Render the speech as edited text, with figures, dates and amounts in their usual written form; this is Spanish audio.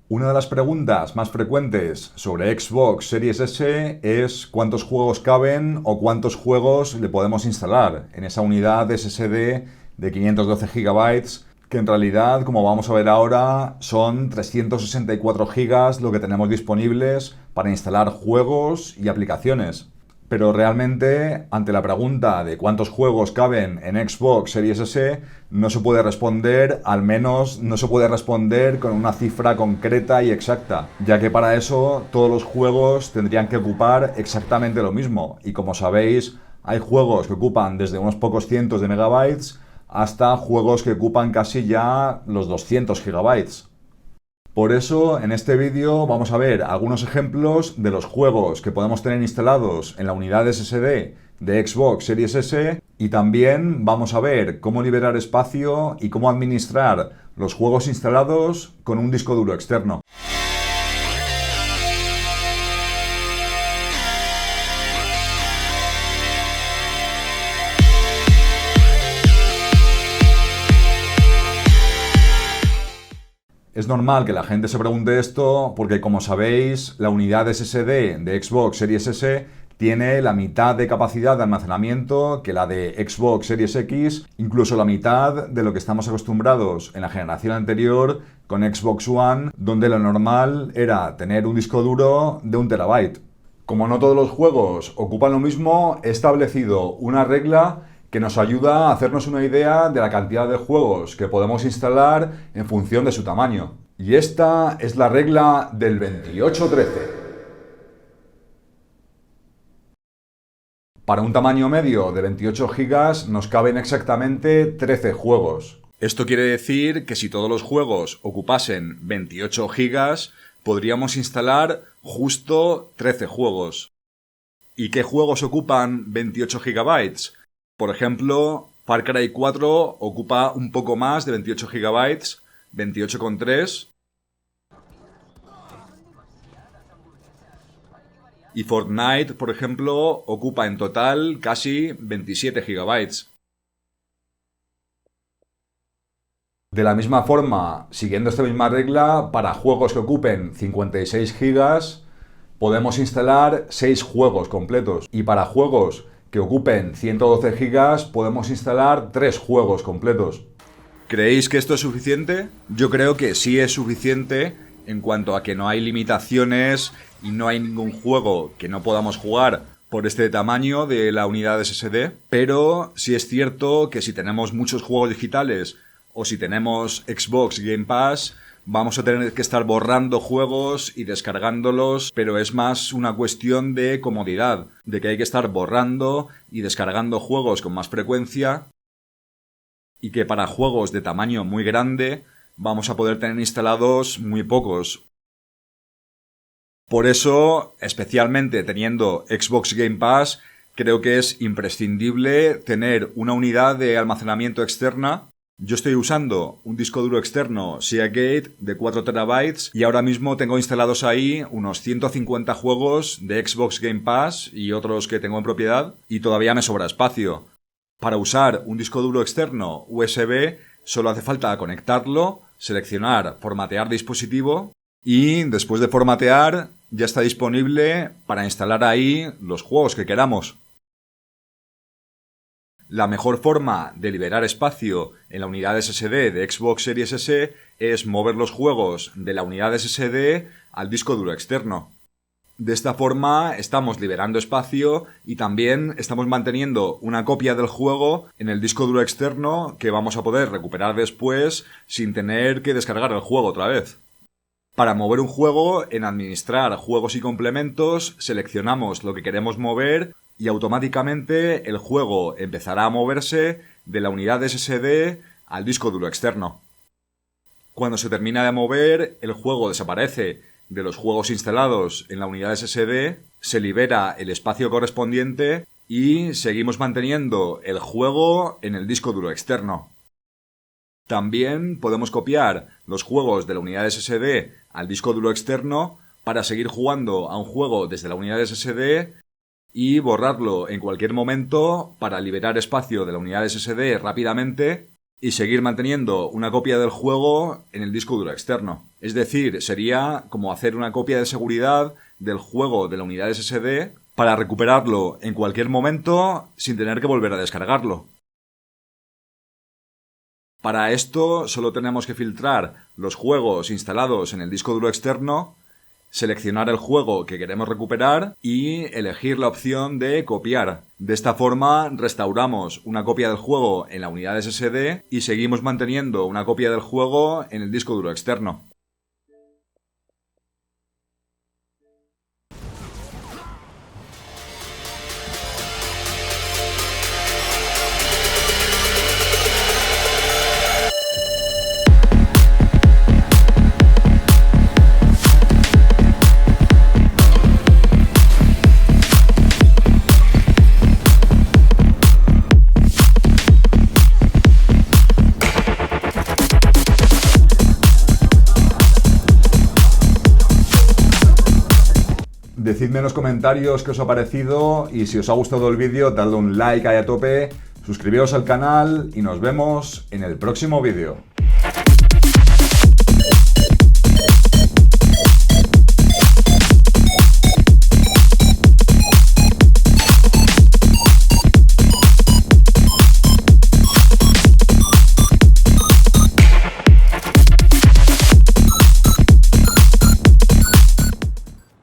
Una de las preguntas más frecuentes sobre Xbox Series S es cuántos juegos caben o cuántos juegos le podemos instalar en esa unidad de SSD de 512 GB, que en realidad, como vamos a ver ahora, son 364 GB lo que tenemos disponibles para instalar juegos y aplicaciones. Pero realmente, ante la pregunta de cuántos juegos caben en Xbox Series S, no se puede responder, al menos no se puede responder con una cifra concreta y exacta, ya que para eso todos los juegos tendrían que ocupar exactamente lo mismo. Y como sabéis, hay juegos que ocupan desde unos pocos cientos de megabytes hasta juegos que ocupan casi ya los 200 gigabytes. Por eso, en este vídeo vamos a ver algunos ejemplos de los juegos que podemos tener instalados en la unidad SSD de Xbox Series S y también vamos a ver cómo liberar espacio y cómo administrar los juegos instalados con un disco duro externo. Es normal que la gente se pregunte esto porque, como sabéis, la unidad SSD de Xbox Series S tiene la mitad de capacidad de almacenamiento que la de Xbox Series X, incluso la mitad de lo que estamos acostumbrados en la generación anterior con Xbox One, donde lo normal era tener un disco duro de 1 TB. Como no todos los juegos ocupan lo mismo, he establecido una regla que nos ayuda a hacernos una idea de la cantidad de juegos que podemos instalar en función de su tamaño. Y esta es la regla del 28-13. Para un tamaño medio de 28 GB nos caben exactamente 13 juegos. Esto quiere decir que si todos los juegos ocupasen 28 GB, podríamos instalar justo 13 juegos. ¿Y qué juegos ocupan 28 GB? Por ejemplo, Far Cry 4 ocupa un poco más de 28 GB, 28,3. Y Fortnite, por ejemplo, ocupa en total casi 27 GB. De la misma forma, siguiendo esta misma regla, para juegos que ocupen 56 GB, podemos instalar 6 juegos completos. Y para juegos que ocupen 112 GB, podemos instalar 3 juegos completos. ¿Creéis que esto es suficiente? Yo creo que sí es suficiente en cuanto a que no hay limitaciones y no hay ningún juego que no podamos jugar por este tamaño de la unidad SSD, pero sí es cierto que si tenemos muchos juegos digitales o si tenemos Xbox Game Pass, vamos a tener que estar borrando juegos y descargándolos, pero es más una cuestión de comodidad, de que hay que estar borrando y descargando juegos con más frecuencia y que para juegos de tamaño muy grande vamos a poder tener instalados muy pocos. Por eso, especialmente teniendo Xbox Game Pass, creo que es imprescindible tener una unidad de almacenamiento externa. Yo estoy usando un disco duro externo Seagate de 4 TB y ahora mismo tengo instalados ahí unos 150 juegos de Xbox Game Pass y otros que tengo en propiedad y todavía me sobra espacio. Para usar un disco duro externo USB solo hace falta conectarlo, seleccionar formatear dispositivo y después de formatear ya está disponible para instalar ahí los juegos que queramos. La mejor forma de liberar espacio en la unidad SSD de Xbox Series S es mover los juegos de la unidad SSD al disco duro externo. De esta forma estamos liberando espacio y también estamos manteniendo una copia del juego en el disco duro externo que vamos a poder recuperar después sin tener que descargar el juego otra vez. Para mover un juego, en Administrar juegos y complementos, seleccionamos lo que queremos mover y automáticamente el juego empezará a moverse de la unidad SSD al disco duro externo. Cuando se termina de mover, el juego desaparece de los juegos instalados en la unidad SSD, se libera el espacio correspondiente y seguimos manteniendo el juego en el disco duro externo. También podemos copiar los juegos de la unidad SSD al disco duro externo para seguir jugando a un juego desde la unidad SSD y borrarlo en cualquier momento para liberar espacio de la unidad SSD rápidamente y seguir manteniendo una copia del juego en el disco duro externo. Es decir, sería como hacer una copia de seguridad del juego de la unidad SSD para recuperarlo en cualquier momento sin tener que volver a descargarlo. Para esto solo tenemos que filtrar los juegos instalados en el disco duro externo, seleccionar el juego que queremos recuperar y elegir la opción de copiar. De esta forma restauramos una copia del juego en la unidad SSD y seguimos manteniendo una copia del juego en el disco duro externo. Decidme en los comentarios qué os ha parecido y si os ha gustado el vídeo, dadle un like ahí a tope, suscribiros al canal y nos vemos en el próximo vídeo.